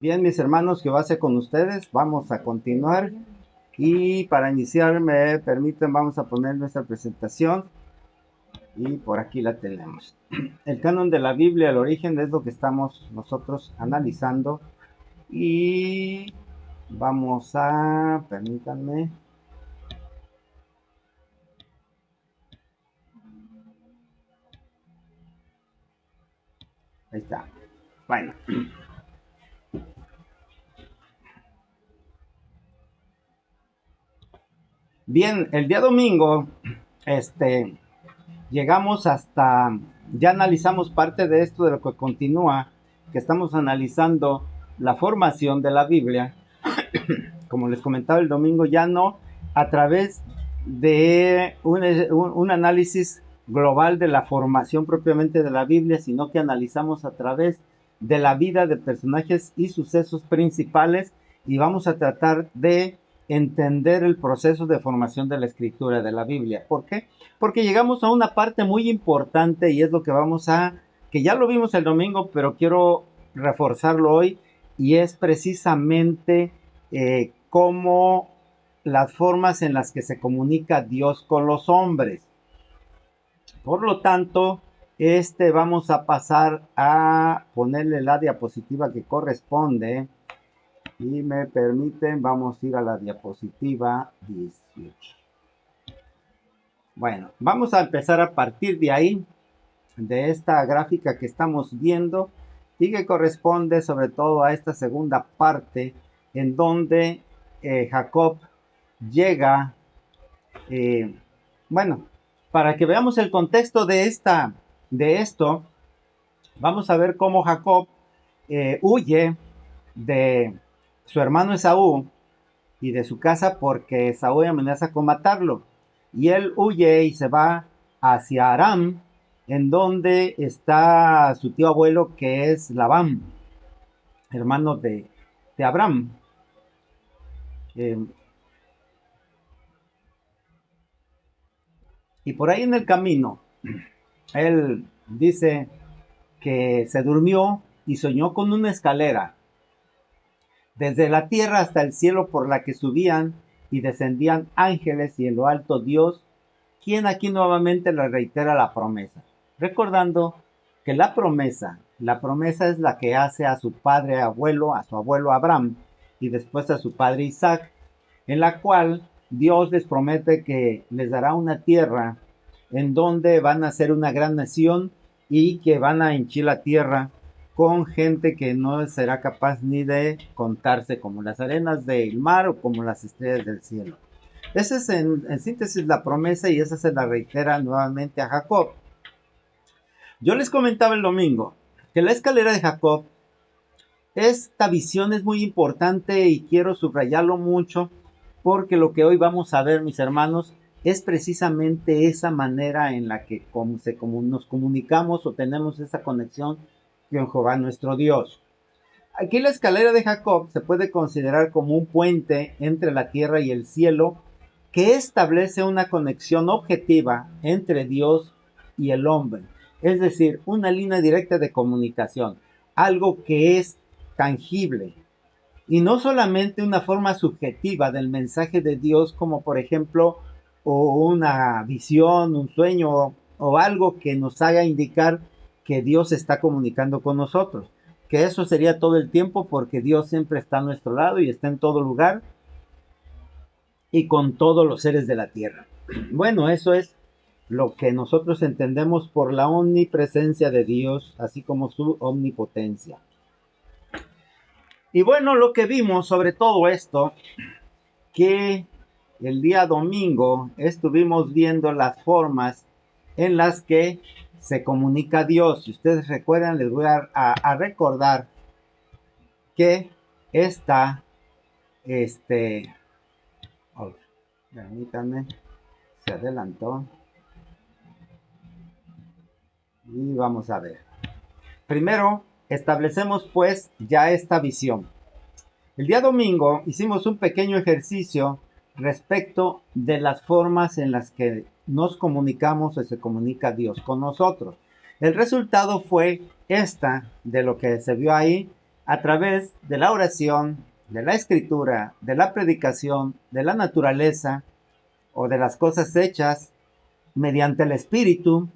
Bien, mis hermanos, Jehová sea con ustedes. Vamos a continuar y para iniciar, me permiten, vamos a poner nuestra presentación y por aquí la tenemos. El canon de la Biblia, el origen, es lo que estamos nosotros analizando y vamos a, permítanme, ahí está. Bueno, bien, el día domingo, este, llegamos hasta, ya analizamos parte de esto de lo que continúa, que estamos analizando la formación de la Biblia, como les comentaba el domingo, ya no a través de un análisis global de la formación propiamente de la Biblia, sino que analizamos a través de la vida de personajes y sucesos principales y vamos a tratar de entender el proceso de formación de la escritura de la Biblia. ¿Por qué? Porque llegamos a una parte muy importante y es lo que vamos a, que ya lo vimos el domingo, pero quiero reforzarlo hoy y es precisamente cómo las formas en las que se comunica Dios con los hombres. Por lo tanto, vamos a pasar a ponerle la diapositiva que corresponde y me permiten, vamos a ir a la diapositiva 18. Bueno, vamos a empezar a partir de ahí, de esta gráfica que estamos viendo y que corresponde sobre todo a esta segunda parte en donde Jacob llega, eh, bueno, para que veamos el contexto de esto, vamos a ver cómo Jacob huye de su hermano Esaú y de su casa porque Esaú amenaza con matarlo. Y él huye y se va hacia Aram, en donde está su tío abuelo que es Labán, hermano de Abraham. Eh, y por ahí en el camino, él dice que se durmió y soñó con una escalera desde la tierra hasta el cielo por la que subían y descendían ángeles y en lo alto Dios, quien aquí nuevamente le reitera la promesa, recordando que la promesa es la que hace a su padre abuelo, a su abuelo Abraham y después a su padre Isaac, en la cual Dios les promete que les dará una tierra en donde van a ser una gran nación y que van a henchir la tierra con gente que no será capaz ni de contarse, como las arenas del mar o como las estrellas del cielo. Esa es en síntesis la promesa y esa se la reitera nuevamente a Jacob. Yo les comentaba el domingo que la escalera de Jacob, esta visión es muy importante y quiero subrayarlo mucho porque lo que hoy vamos a ver, mis hermanos, es precisamente esa manera en la que nos comunicamos o tenemos esa conexión con Jehová nuestro Dios. Aquí la escalera de Jacob se puede considerar como un puente entre la tierra y el cielo que establece una conexión objetiva entre Dios y el hombre, es decir, una línea directa de comunicación, algo que es tangible y no solamente una forma subjetiva del mensaje de Dios como por ejemplo o una visión, un sueño o algo que nos haga indicar que Dios está comunicando con nosotros, que eso sería todo el tiempo porque Dios siempre está a nuestro lado y está en todo lugar y con todos los seres de la tierra. Bueno, eso es lo que nosotros entendemos por la omnipresencia de Dios, así como su omnipotencia. Y bueno, lo que vimos sobre todo esto, que el día domingo estuvimos viendo las formas en las que se comunica Dios. Si ustedes recuerdan, les voy a recordar que esta, oh, permítanme, se adelantó. Y vamos a ver. Primero, establecemos pues ya esta visión. El día domingo hicimos un pequeño ejercicio respecto de las formas en las que nos comunicamos o se comunica Dios con nosotros. El resultado fue esta de lo que se vio ahí. a través de la oración, de la escritura, de la predicación, de la naturaleza o de las cosas hechas mediante el Espíritu,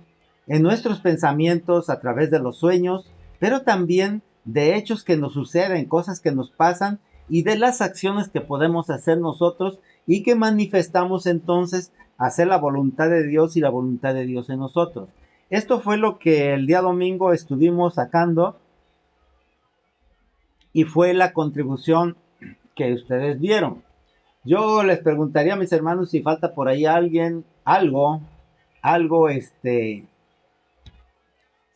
en nuestros pensamientos a través de los sueños, pero también de hechos que nos suceden, cosas que nos pasan y de las acciones que podemos hacer nosotros y que manifestamos entonces hacer la voluntad de Dios y la voluntad de Dios en nosotros. Esto fue lo que el día domingo estuvimos sacando y fue la contribución que ustedes vieron. Yo les preguntaría a mis hermanos si falta por ahí alguien, algo,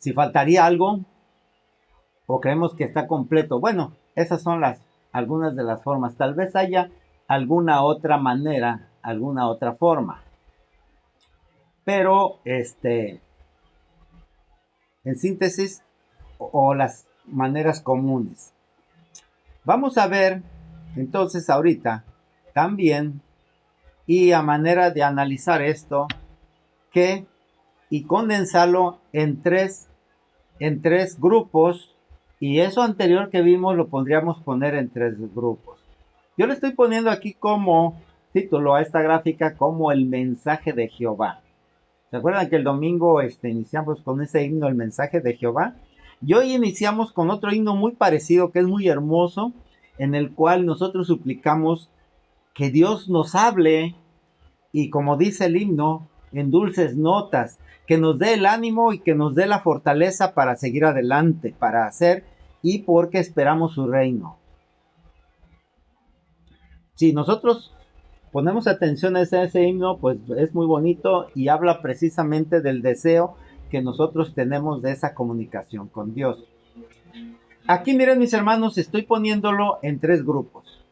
si faltaría algo o creemos que está completo. Bueno, esas son algunas de las formas. Tal vez haya alguna otra manera, alguna otra forma. Pero, en síntesis, o las maneras comunes. Vamos a ver, entonces, ahorita, también, y a manera de analizar esto, y condensarlo en tres grupos, y eso anterior que vimos lo podríamos poner en tres grupos. Yo le estoy poniendo aquí como título a esta gráfica como el mensaje de Jehová. ¿Se acuerdan que el domingo iniciamos con ese himno, el mensaje de Jehová? Y hoy iniciamos con otro himno muy parecido, que es muy hermoso, en el cual nosotros suplicamos que Dios nos hable y, como dice el himno, en dulces notas, que nos dé el ánimo y que nos dé la fortaleza para seguir adelante, para hacer y porque esperamos su reino. Si nosotros ponemos atención a ese himno, pues es muy bonito y habla precisamente del deseo que nosotros tenemos de esa comunicación con Dios. Aquí miren mis hermanos, estoy poniéndolo en tres grupos.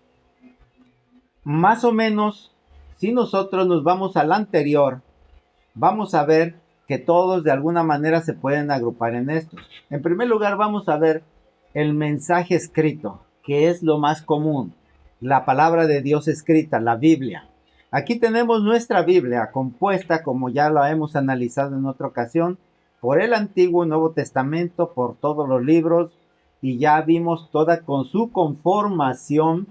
Más o menos, si nosotros nos vamos al anterior, vamos a ver que todos de alguna manera se pueden agrupar en estos. En primer lugar, vamos a ver el mensaje escrito, que es lo más común, la palabra de Dios escrita, la Biblia. Aquí tenemos nuestra Biblia compuesta, como ya lo hemos analizado en otra ocasión, por el Antiguo y Nuevo Testamento, por todos los libros, y ya vimos toda con su conformación,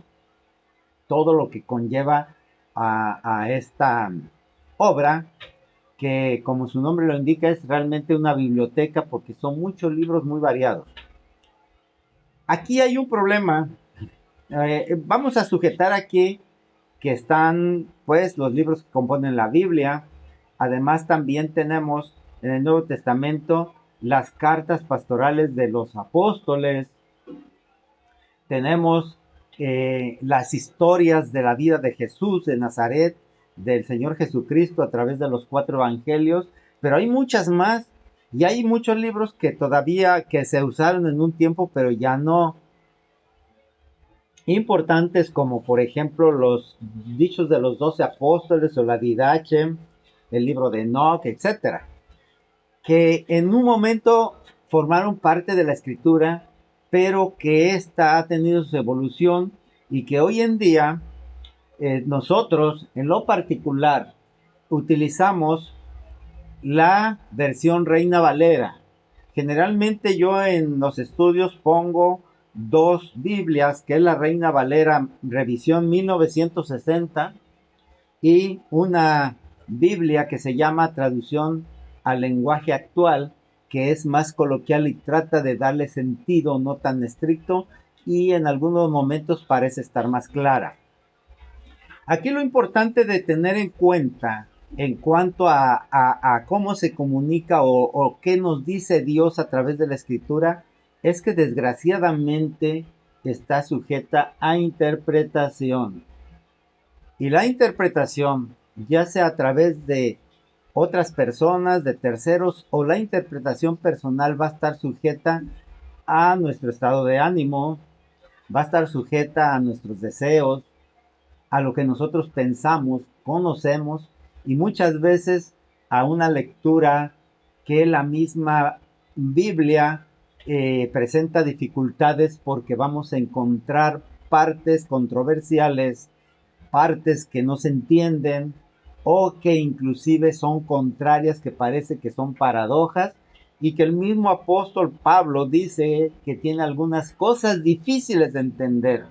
todo lo que conlleva a esta obra, que como su nombre lo indica es realmente una biblioteca porque son muchos libros muy variados. Aquí hay un problema. Vamos a sujetar aquí que están pues los libros que componen la Biblia. Además también tenemos en el Nuevo Testamento las cartas pastorales de los apóstoles. Tenemos las historias de la vida de Jesús de Nazaret, del Señor Jesucristo a través de los 4 evangelios, pero hay muchas más y hay muchos libros que todavía que se usaron en un tiempo, pero ya no. Importantes como por ejemplo los dichos de los 12 apóstoles o la Didache, el libro de Enoch, etcétera, que en un momento formaron parte de la escritura, pero que ésta ha tenido su evolución y que hoy en día nosotros en lo particular utilizamos la versión Reina Valera. Generalmente yo en los estudios pongo dos Biblias, que es la Reina Valera Revisión 1960 y una Biblia que se llama Traducción al lenguaje actual, que es más coloquial y trata de darle sentido no tan estricto y en algunos momentos parece estar más clara. Aquí lo importante de tener en cuenta en cuanto a cómo se comunica o qué nos dice Dios a través de la escritura es que desgraciadamente está sujeta a interpretación. Y la interpretación, ya sea a través de otras personas, de terceros, o la interpretación personal va a estar sujeta a nuestro estado de ánimo, va a estar sujeta a nuestros deseos, a lo que nosotros pensamos, conocemos y muchas veces a una lectura que la misma Biblia presenta dificultades porque vamos a encontrar partes controversiales, partes que no se entienden o que inclusive son contrarias, que parece que son paradojas y que el mismo apóstol Pablo dice que tiene algunas cosas difíciles de entender.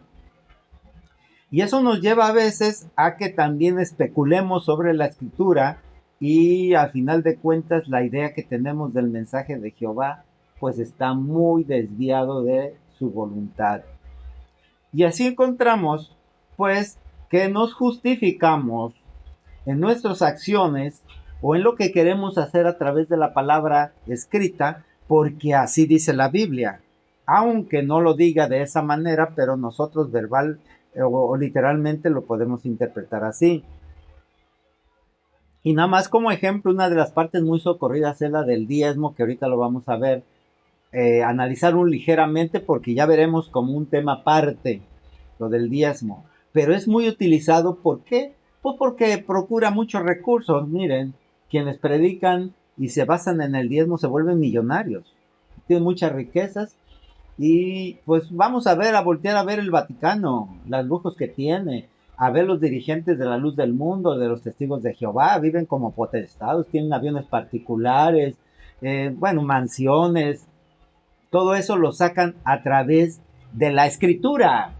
Y eso nos lleva a veces a que también especulemos sobre la escritura y al final de cuentas la idea que tenemos del mensaje de Jehová pues está muy desviado de su voluntad. Y así encontramos pues que nos justificamos en nuestras acciones o en lo que queremos hacer a través de la palabra escrita, porque así dice la Biblia. Aunque no lo diga de esa manera, pero nosotros verbal o literalmente lo podemos interpretar así. Y nada más como ejemplo, una de las partes muy socorridas es la del diezmo, que ahorita lo vamos a ver, analizar un ligeramente porque ya veremos como un tema aparte lo del diezmo. Pero es muy utilizado, ¿por qué? Pues porque procura muchos recursos. Miren, quienes predican y se basan en el diezmo se vuelven millonarios. Tienen muchas riquezas y pues vamos a ver, a voltear a ver el Vaticano, los lujos que tiene, a ver los dirigentes de la luz del mundo, de los testigos de Jehová, viven como potestados, tienen aviones particulares, bueno, mansiones, todo eso lo sacan a través de la escritura,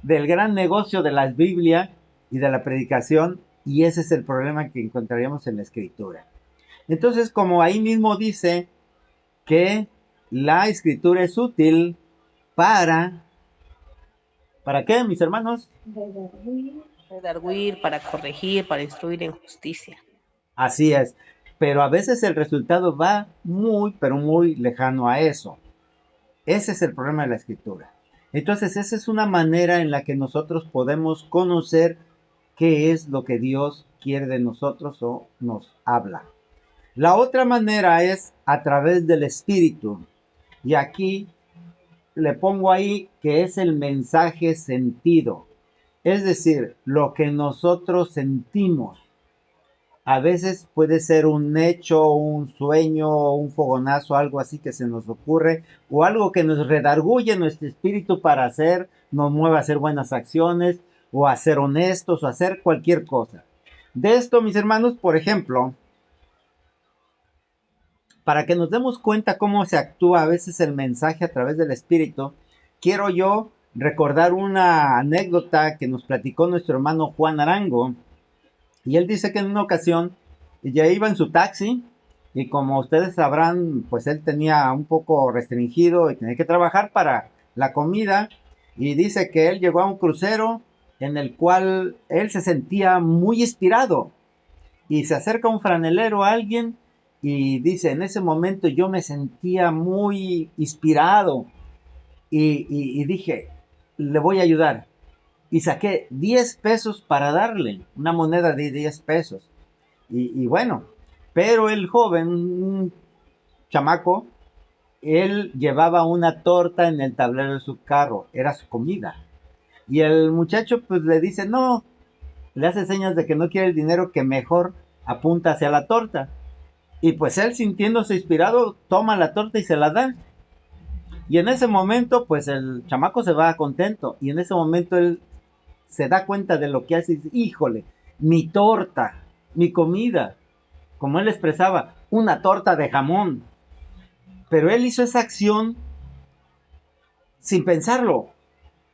del gran negocio de la Biblia y de la predicación, y ese es el problema que encontraríamos en la escritura. Entonces, como ahí mismo dice que la escritura es útil para... ¿Para qué, mis hermanos? Redarguir, para corregir, para instruir en justicia. Así es, pero a veces el resultado va muy, pero muy lejano a eso. Ese es el problema de la escritura. Entonces, esa es una manera en la que nosotros podemos conocer qué es lo que Dios quiere de nosotros o nos habla. La otra manera es a través del Espíritu. Y aquí le pongo ahí que es el mensaje sentido. Es decir, lo que nosotros sentimos. A veces puede ser un hecho, un sueño, un fogonazo, algo así que se nos ocurre, o algo que nos redarguye nuestro espíritu para hacer, nos mueve a hacer buenas acciones, o a ser honestos, o a hacer cualquier cosa. De esto, mis hermanos, por ejemplo, para que nos demos cuenta cómo se actúa a veces el mensaje a través del espíritu, quiero yo recordar una anécdota que nos platicó nuestro hermano Juan Arango. Y él dice que en una ocasión ya iba en su taxi y como ustedes sabrán, pues él tenía un poco restringido y tenía que trabajar para la comida. Y dice que él llegó a un crucero en el cual él se sentía muy inspirado. Y se acerca un franelero a alguien y dice, en ese momento yo me sentía muy inspirado y dije, le voy a ayudar. Y saqué 10 pesos para darle, una moneda de 10 pesos. Y bueno, pero el joven, un chamaco, él llevaba una torta en el tablero de su carro, era su comida. Y el muchacho pues le dice, no, le hace señas de que no quiere el dinero, que mejor apunta hacia la torta. Y pues él sintiéndose inspirado, toma la torta y se la da. Y en ese momento, pues el chamaco se va contento. Y en ese momento él se da cuenta de lo que hace y dice, híjole, mi torta, mi comida, como él expresaba, una torta de jamón. Pero él hizo esa acción sin pensarlo,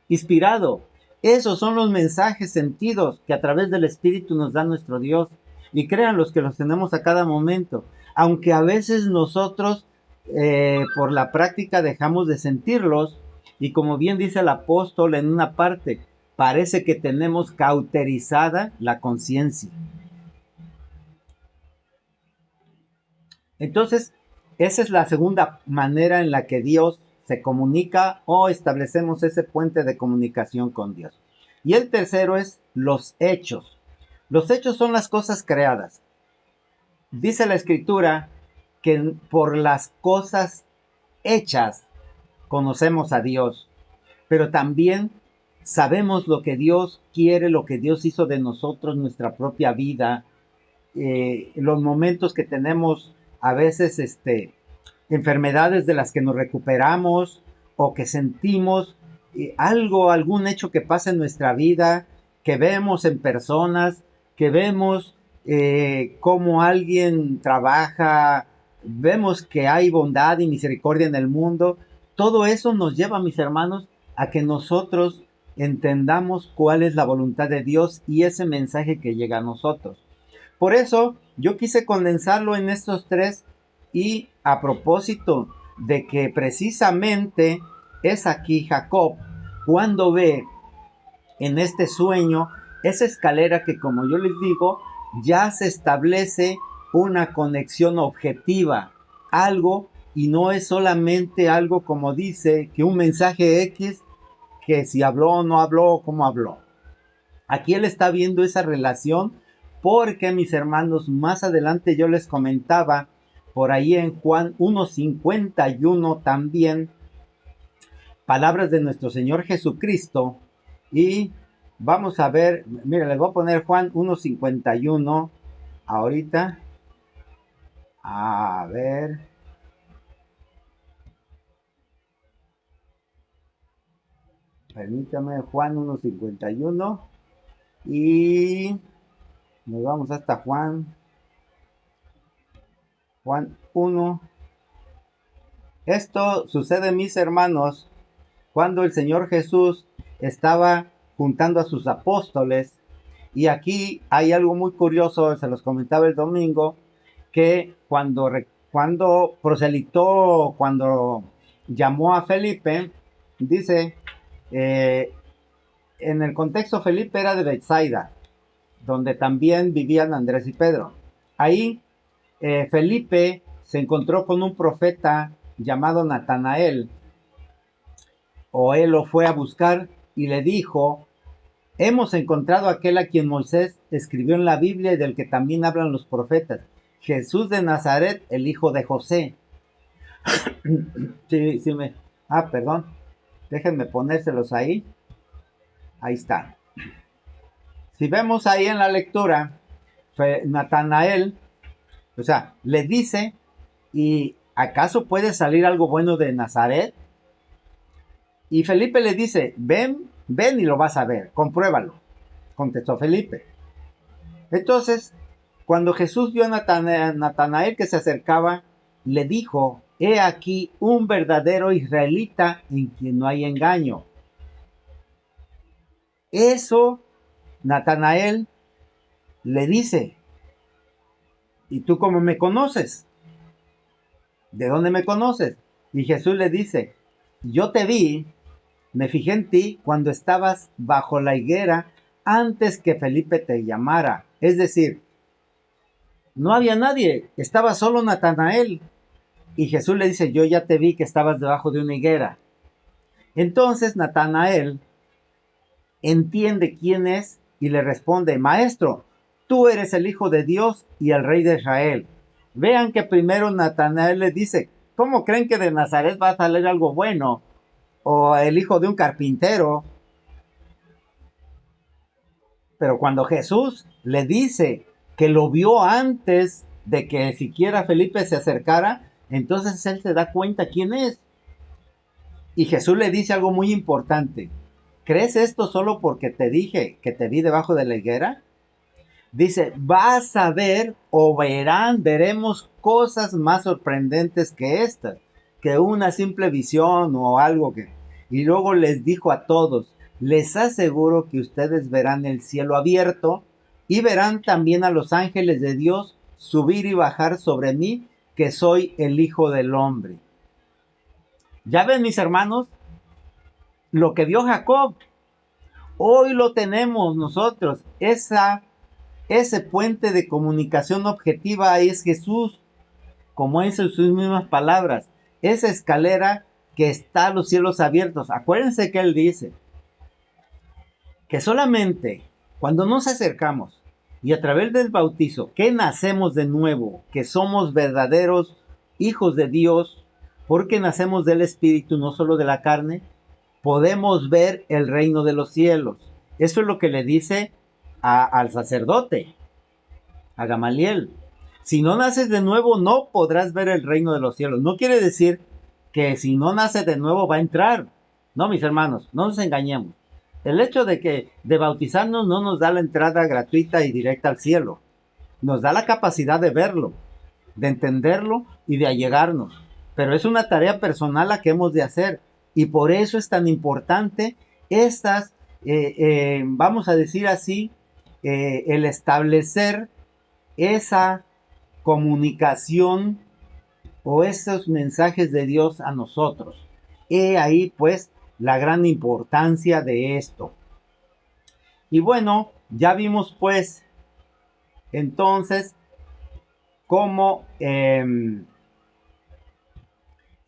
inspirado. Esos son los mensajes sentidos que a través del Espíritu nos da nuestro Dios. Y crean los que los tenemos a cada momento. Aunque a veces nosotros por la práctica dejamos de sentirlos. Y como bien dice el apóstol en una parte, parece que tenemos cauterizada la conciencia. Entonces, esa es la segunda manera en la que Dios se comunica o establecemos ese puente de comunicación con Dios. Y el tercero es los hechos. Los hechos son las cosas creadas. Dice la escritura que por las cosas hechas conocemos a Dios, pero también sabemos lo que Dios quiere, lo que Dios hizo de nosotros, nuestra propia vida, los momentos que tenemos a veces enfermedades de las que nos recuperamos o que sentimos algo, algún hecho que pasa en nuestra vida, que vemos en personas, que vemos cómo alguien trabaja vemos que hay bondad y misericordia en el mundo. Todo eso nos lleva, mis hermanos, a que nosotros entendamos cuál es la voluntad de Dios y ese mensaje que llega a nosotros. Por eso yo quise condensarlo en estos tres, y a propósito de que precisamente es aquí Jacob cuando ve en este sueño esa escalera que, como yo les digo, ya se establece una conexión objetiva, algo, y no es solamente algo como dice que un mensaje X, que si habló o no habló, cómo habló. Aquí él está viendo esa relación porque, mis hermanos, más adelante yo les comentaba por ahí en Juan 1:51 también palabras de nuestro Señor Jesucristo. Y vamos a ver, mira, les voy a poner Juan 1:51 ahorita. A ver, permítame, Juan 1:51 y nos vamos hasta Juan 1. Esto sucede, mis hermanos, cuando el Señor Jesús estaba juntando a sus apóstoles. Y aquí hay algo muy curioso, se los comentaba el domingo, que cuando proselitó, cuando llamó a Felipe, dice, eh, en el contexto Felipe era de Bethsaida, donde también vivían Andrés y Pedro. Ahí Felipe se encontró con un profeta llamado Natanael, o él lo fue a buscar y le dijo: hemos encontrado a aquel a quien Moisés escribió en la Biblia y del que también hablan los profetas, Jesús de Nazaret, el hijo de José. Perdón, déjenme ponérselos ahí. Ahí está. Si vemos ahí en la lectura, Natanael, o sea, le dice: ¿y acaso puede salir algo bueno de Nazaret? Y Felipe le dice: ven, ven y lo vas a ver, compruébalo, contestó Felipe. Entonces, cuando Jesús vio a Natanael que se acercaba, le dijo: he aquí un verdadero israelita en quien no hay engaño. Eso Natanael le dice: ¿y tú cómo me conoces? ¿De dónde me conoces? Y Jesús le dice: yo te vi, me fijé en ti cuando estabas bajo la higuera antes que Felipe te llamara. Es decir, no había nadie, estaba solo Natanael. Y Jesús le dice: yo ya te vi que estabas debajo de una higuera. Entonces Natanael entiende quién es y le responde: maestro, tú eres el Hijo de Dios y el Rey de Israel. Vean que primero Natanael le dice: ¿cómo creen que de Nazaret va a salir algo bueno? O el hijo de un carpintero. Pero cuando Jesús le dice que lo vio antes de que siquiera Felipe se acercara, entonces él se da cuenta quién es. Y Jesús le dice algo muy importante: ¿crees esto solo porque te dije que te vi debajo de la higuera? Dice: vas a ver o veremos cosas más sorprendentes que estas, que una simple visión o algo que... Y luego les dijo a todos: les aseguro que ustedes verán el cielo abierto y verán también a los ángeles de Dios subir y bajar sobre mí, que soy el Hijo del Hombre. Ya ven, mis hermanos, lo que vio Jacob, hoy lo tenemos nosotros. Ese puente de comunicación objetiva es Jesús, como en sus mismas palabras. Esa escalera que está a los cielos abiertos. Acuérdense que él dice que solamente cuando nos acercamos y a través del bautizo, que nacemos de nuevo, que somos verdaderos hijos de Dios, porque nacemos del Espíritu, no solo de la carne, podemos ver el reino de los cielos. Eso es lo que le dice al sacerdote, a Gamaliel. Si no naces de nuevo, no podrás ver el reino de los cielos. No quiere decir que si no nace de nuevo va a entrar. No, mis hermanos, no nos engañemos. El hecho de bautizarnos no nos da la entrada gratuita y directa al cielo. Nos da la capacidad de verlo. de entenderlo y de allegarnos. Pero es una tarea personal la que hemos de hacer. Y por eso es tan importante estas, vamos a decir así, el establecer esa comunicación o esos mensajes de Dios a nosotros. He ahí pues la gran importancia de esto. Y bueno, ya vimos pues entonces cómo se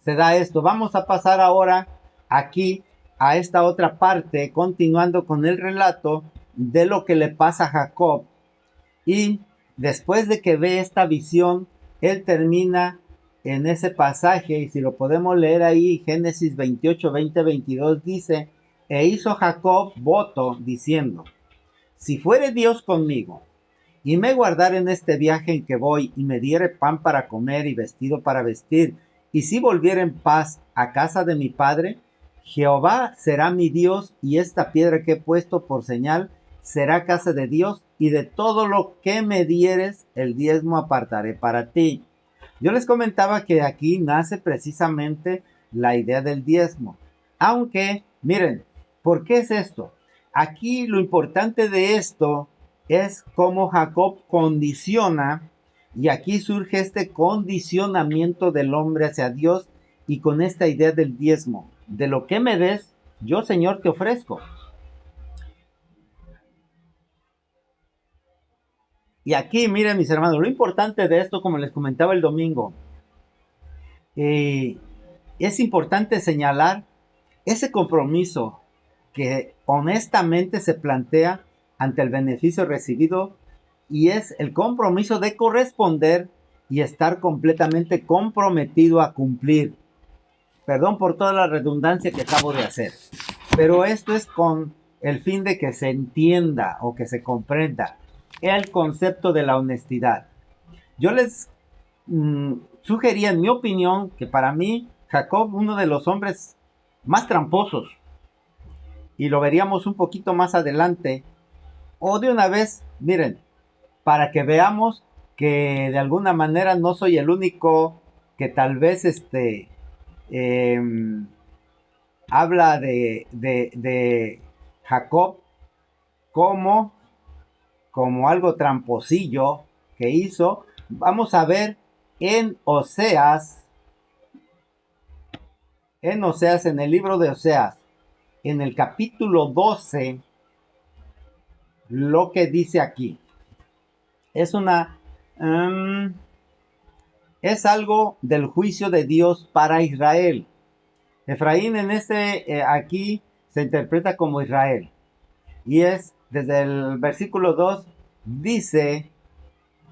da esto. Vamos a pasar ahora aquí a esta otra parte, continuando con el relato de lo que le pasa a Jacob. Y después de que ve esta visión, él termina en ese pasaje, y si lo podemos leer ahí, Génesis 28, 20, 22, dice, e hizo Jacob voto diciendo, si fuere Dios conmigo, y me guardare en este viaje en que voy, y me diere pan para comer y vestido para vestir, y si volviere en paz a casa de mi padre, Jehová será mi Dios, y esta piedra que he puesto por señal será casa de Dios, y de todo lo que me dieres, el diezmo apartaré para ti. Yo les comentaba que aquí nace precisamente la idea del diezmo. Aunque, miren, ¿por qué es esto? Aquí lo importante de esto es cómo Jacob condiciona, y aquí surge este condicionamiento del hombre hacia Dios y con esta idea del diezmo. De lo que me des, yo Señor te ofrezco. Y aquí, miren mis hermanos, lo importante de esto, como les comentaba el domingo, es importante señalar ese compromiso que honestamente se plantea ante el beneficio recibido, y es el compromiso de corresponder y estar completamente comprometido a cumplir. Perdón por toda la redundancia que acabo de hacer, pero esto es con el fin de que se entienda o que se comprenda el concepto de la honestidad. Yo les sugería, en mi opinión, que para mí Jacob, uno de los hombres más tramposos, y lo veríamos un poquito más adelante, o de una vez, miren, para que veamos que de alguna manera no soy el único que tal vez eh, habla de Jacob como, como algo tramposillo que hizo. Vamos a ver en Oseas, en el libro de Oseas, en el capítulo 12, lo que dice aquí. Es una... es algo del juicio de Dios para Israel. Efraín en aquí se interpreta como Israel. Y es desde el versículo 2, dice,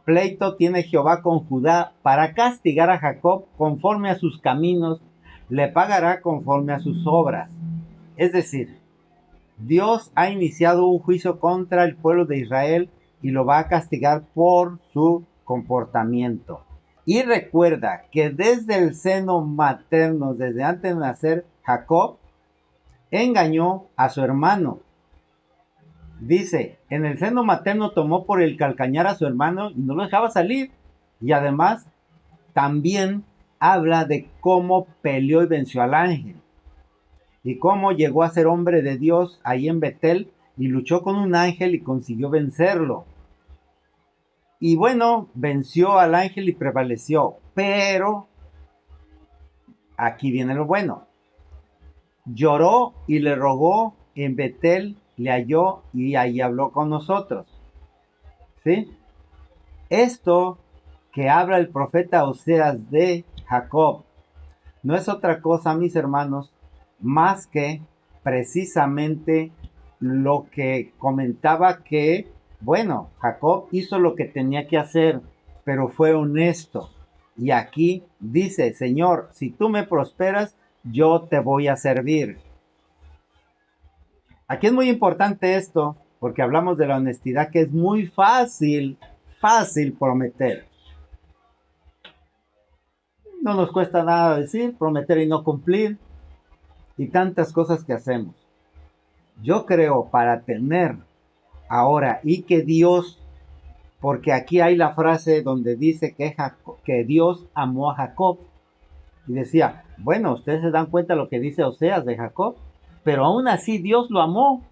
pleito tiene Jehová con Judá para castigar a Jacob conforme a sus caminos, le pagará conforme a sus obras. Es decir, Dios ha iniciado un juicio contra el pueblo de Israel y lo va a castigar por su comportamiento. Y recuerda que desde el seno materno, desde antes de nacer, Jacob engañó a su hermano. Dice, en el seno materno tomó por el calcañar a su hermano y no lo dejaba salir. Y además, también habla de cómo peleó y venció al ángel. Y cómo llegó a ser hombre de Dios ahí en Betel y luchó con un ángel y consiguió vencerlo. Y bueno, venció al ángel y prevaleció. Pero aquí viene lo bueno. Lloró y le rogó en Betel, le halló y ahí habló con nosotros. ¿Sí? Esto que habla el profeta Oseas de Jacob no es otra cosa, mis hermanos, más que precisamente lo que comentaba que, bueno, Jacob hizo lo que tenía que hacer, pero fue honesto. Y aquí dice, Señor, si tú me prosperas, yo te voy a servir. Aquí es muy importante esto, porque hablamos de la honestidad, que es muy fácil prometer. No nos cuesta nada decir, prometer y no cumplir, y tantas cosas que hacemos. Yo creo para tener ahora y que Dios porque aquí hay la frase donde dice que Dios amó a Jacob. Y decía, bueno, ustedes se dan cuenta de lo que dice Oseas de Jacob, pero aún así Dios lo amó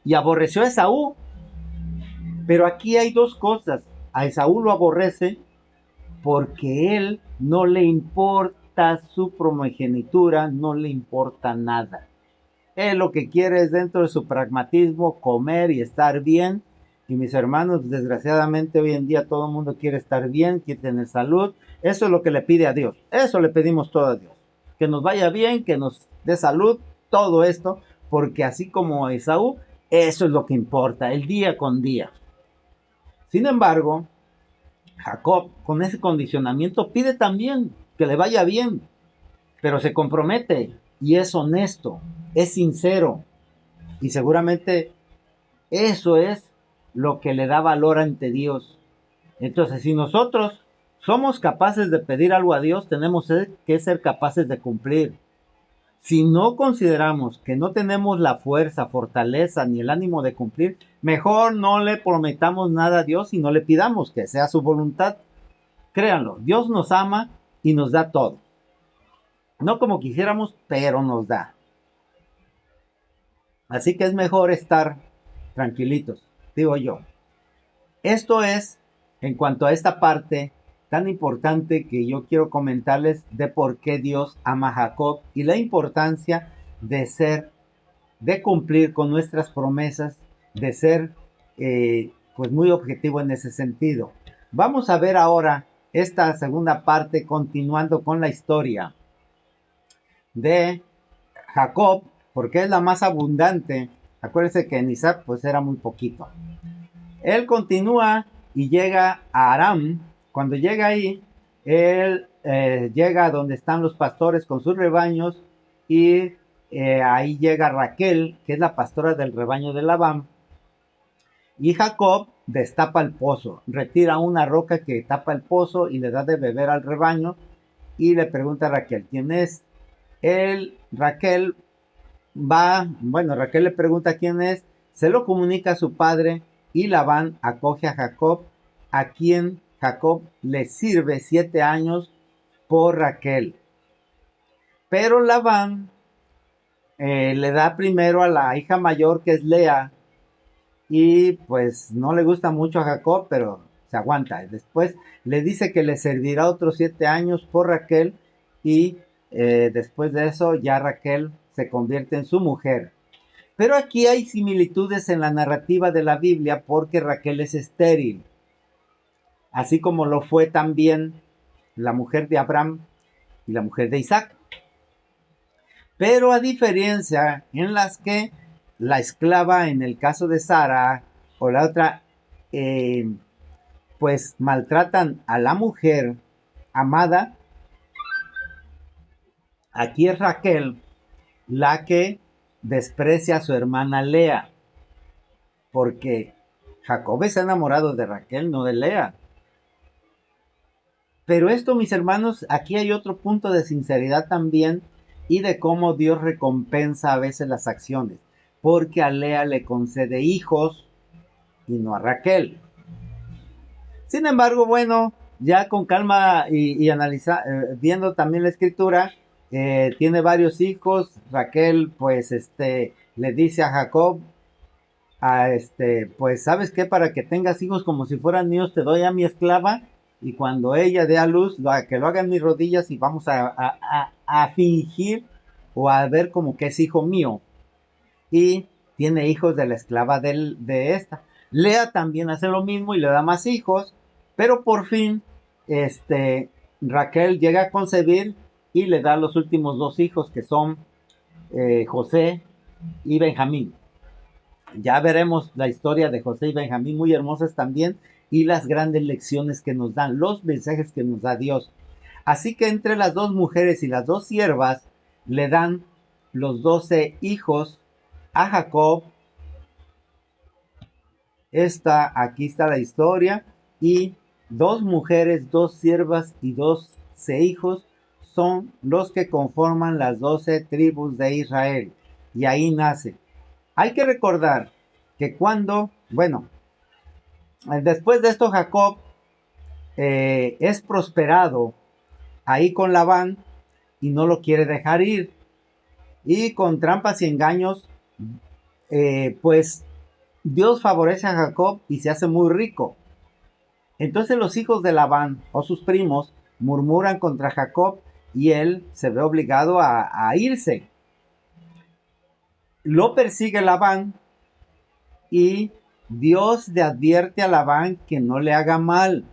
y aborreció a Esaú. Pero aquí hay dos cosas. A Esaú lo aborrece porque él no le importa su primogenitura, no le importa nada. Él lo que quiere es, dentro de su pragmatismo, comer y estar bien. Y mis hermanos, desgraciadamente hoy en día todo el mundo quiere estar bien, quiere tener salud. Eso es lo que le pide a Dios. Eso le pedimos todo a Dios. Que nos vaya bien, que nos dé salud, todo esto. Porque así como Esaú, eso es lo que importa, el día con día. Sin embargo, Jacob, con ese condicionamiento, pide también que le vaya bien, pero se compromete y es honesto, es sincero, y seguramente eso es lo que le da valor ante Dios. Entonces, si nosotros somos capaces de pedir algo a Dios, tenemos que ser capaces de cumplir. Si no consideramos que no tenemos la fuerza, fortaleza ni el ánimo de cumplir, mejor no le prometamos nada a Dios y no le pidamos que sea su voluntad. Créanlo, Dios nos ama y nos da todo. No como quisiéramos, pero nos da. Así que es mejor estar tranquilitos, digo yo. Esto es en cuanto a esta parte tan importante que yo quiero comentarles de por qué Dios ama a Jacob y la importancia de ser, de cumplir con nuestras promesas, de ser pues muy objetivo en ese sentido. Vamos a ver ahora esta segunda parte continuando con la historia de Jacob, porque es la más abundante. Acuérdense que en Isaac pues era muy poquito. Él continúa y llega a Aram. Cuando llega ahí, él llega a donde están los pastores con sus rebaños y ahí llega Raquel, que es la pastora del rebaño de Labán. Y Jacob destapa el pozo, retira una roca que tapa el pozo y le da de beber al rebaño y le pregunta a Raquel, ¿quién es? Raquel Raquel le pregunta quién es, se lo comunica a su padre y Labán acoge a Jacob, a quien Jacob le sirve 7 años por Raquel. Pero Labán le da primero a la hija mayor, que es Lea, y pues no le gusta mucho a Jacob, pero se aguanta. Después le dice que le servirá otros 7 años por Raquel y después de eso ya Raquel se convierte en su mujer. Pero aquí hay similitudes en la narrativa de la Biblia porque Raquel es estéril, así como lo fue también la mujer de Abraham y la mujer de Isaac. Pero a diferencia en las que la esclava en el caso de Sara o la otra, eh, pues maltratan a la mujer amada, aquí es Raquel la que desprecia a su hermana Lea, porque Jacob está enamorado de Raquel, no de Lea. Pero esto, mis hermanos, aquí hay otro punto de sinceridad también y de cómo Dios recompensa a veces las acciones. Porque a Lea le concede hijos y no a Raquel. Sin embargo, bueno, ya con calma y viendo también la escritura, tiene varios hijos. Raquel, pues, le dice a Jacob, pues, ¿sabes qué? Para que tengas hijos como si fueran míos, te doy a mi esclava y cuando ella dé a luz, que lo haga en mis rodillas y vamos a fingir o a ver como que es hijo mío. Y tiene hijos de la esclava de esta. Lea también hace lo mismo y le da más hijos, pero por fin, Raquel llega a concebir y le da los últimos dos hijos que son José y Benjamín. Ya veremos la historia de José y Benjamín, muy hermosas también, y las grandes lecciones que nos dan, los mensajes que nos da Dios. Así que entre las dos mujeres y las dos siervas le dan los 12 hijos a Jacob. Aquí está la historia. Y dos mujeres, dos siervas y 12 hijos son los que conforman las 12 tribus de Israel. Y ahí nace. Hay que recordar que Después de esto, Jacob es prosperado ahí con Labán y no lo quiere dejar ir. Y con trampas y engaños, pues Dios favorece a Jacob y se hace muy rico. Entonces los hijos de Labán o sus primos murmuran contra Jacob y él se ve obligado a irse. Lo persigue Labán y Dios le advierte a Labán que no le haga mal.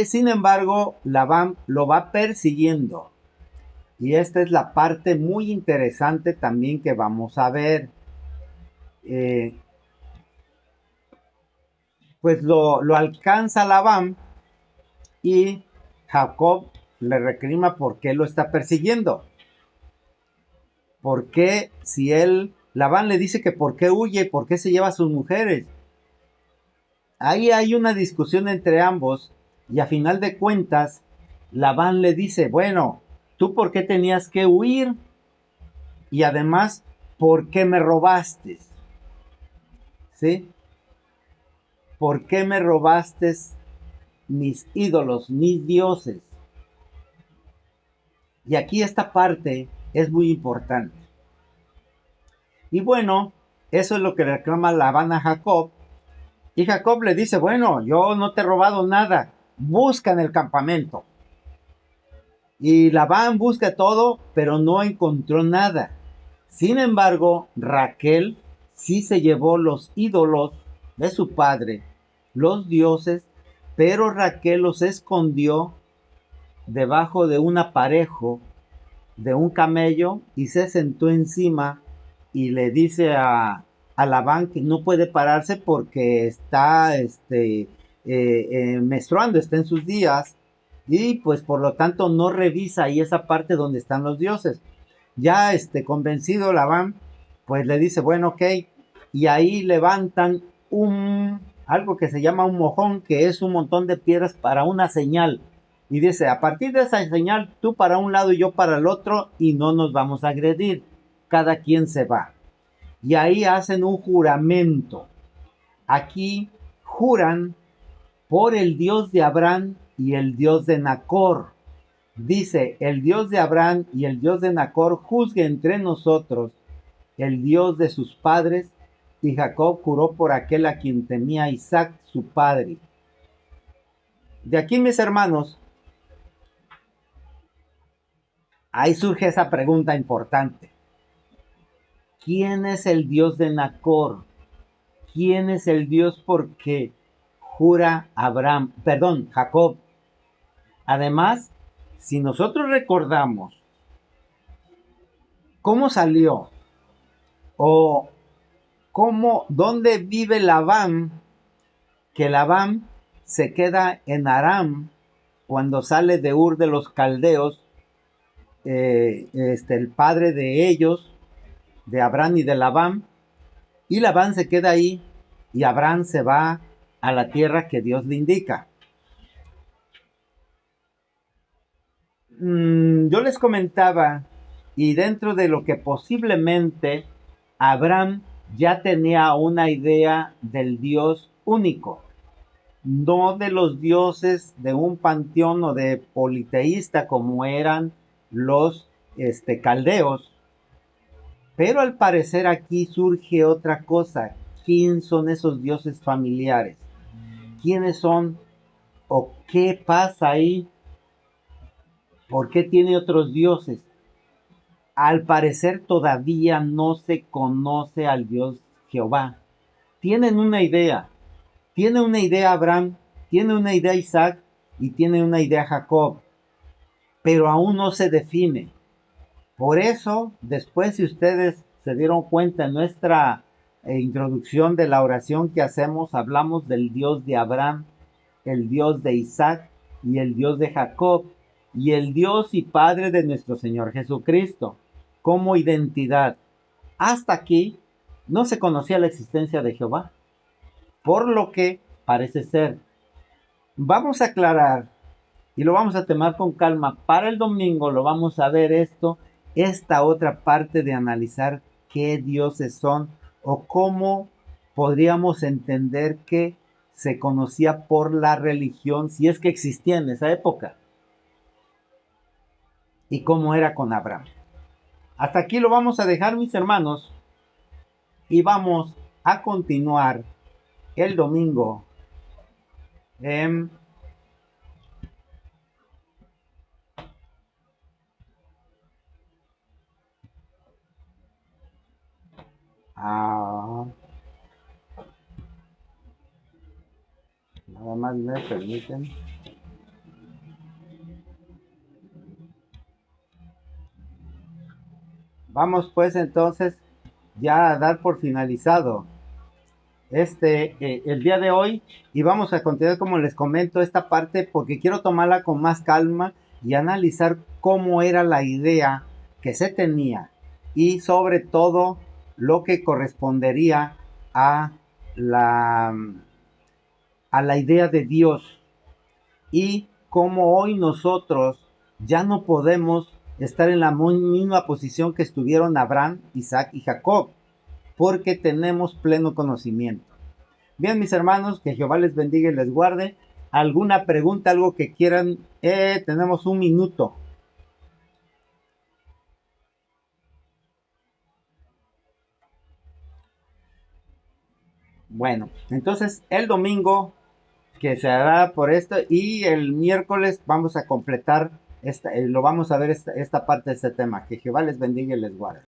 Sin embargo, Labán lo va persiguiendo. Y esta es la parte muy interesante también que vamos a ver. Eh, pues lo alcanza Labán y Jacob le reclama por qué lo está persiguiendo. ¿Por qué si él, Labán le dice que por qué huye, por qué se lleva a sus mujeres? Ahí hay una discusión entre ambos y a final de cuentas, Labán le dice, bueno, ¿tú por qué tenías que huir? Y además, ¿por qué me robaste? ¿Sí? ¿Por qué me robaste mis ídolos, mis dioses? Y aquí esta parte es muy importante. Y bueno, eso es lo que reclama Labán a Jacob. Y Jacob le dice, bueno, yo no te he robado nada, busca en el campamento. Y Labán busca todo, pero no encontró nada. Sin embargo, Raquel sí se llevó los ídolos de su padre, los dioses, pero Raquel los escondió debajo de un aparejo de un camello y se sentó encima y le dice a Labán que no puede pararse porque está menstruando, está en sus días y pues por lo tanto no revisa ahí esa parte donde están los dioses. Ya convencido Labán pues le dice bueno ok y ahí levantan algo que se llama un mojón que es un montón de piedras para una señal y dice, a partir de esa señal, tú para un lado y yo para el otro, y no nos vamos a agredir. Cada quien se va. Y ahí hacen un juramento. Aquí juran por el Dios de Abraham y el Dios de Nacor. Dice, el Dios de Abraham y el Dios de Nacor juzgue entre nosotros, el Dios de sus padres. Y Jacob juró por aquel a quien temía Isaac, su padre. De aquí, mis hermanos, ahí surge esa pregunta importante. ¿Quién es el Dios de Nacor? ¿Quién es el Dios porque jura Jacob? Además, si nosotros recordamos cómo salió o dónde vive Labán, que Labán se queda en Aram cuando sale de Ur de los Caldeos, el padre de ellos, de Abraham y de Labán, y Labán se queda ahí y Abraham se va a la tierra que Dios le indica. Yo les comentaba, y dentro de lo que posiblemente Abraham ya tenía una idea del Dios único, no de los dioses de un panteón o de politeísta como eran los caldeos. Pero al parecer aquí surge otra cosa. ¿Quién son esos dioses familiares? ¿Quiénes son o qué pasa ahí? ¿Por qué tiene otros dioses? Al parecer todavía no se conoce al Dios Jehová. Tienen una idea. Tiene una idea Abraham, tiene una idea Isaac y tiene una idea Jacob. Pero aún no se define. Por eso, después si ustedes se dieron cuenta en nuestra introducción de la oración que hacemos, hablamos del Dios de Abraham, el Dios de Isaac y el Dios de Jacob y el Dios y Padre de nuestro Señor Jesucristo como identidad. Hasta aquí no se conocía la existencia de Jehová, por lo que parece ser. Vamos a aclarar y lo vamos a tomar con calma. Para el domingo lo vamos a ver esta otra parte de analizar qué dioses son o cómo podríamos entender que se conocía por la religión, si es que existía en esa época, y cómo era con Abraham. Hasta aquí lo vamos a dejar, mis hermanos, y vamos a continuar el domingo. em, ah, nada más me permiten. Vamos pues entonces ya a dar por finalizado el día de hoy, y vamos a continuar, como les comento, esta parte porque quiero tomarla con más calma y analizar cómo era la idea que se tenía, y sobre todo lo que correspondería a la, a la idea de Dios, y cómo hoy nosotros ya no podemos estar en la misma posición que estuvieron Abraham, Isaac y Jacob, porque tenemos pleno conocimiento. Bien, mis hermanos, que Jehová les bendiga y les guarde. ¿Alguna pregunta, algo que quieran? Tenemos un minuto. Bueno, entonces el domingo que se hará por esto, y el miércoles vamos a completar lo vamos a ver esta parte de este tema. Que Jehová les bendiga y les guarde.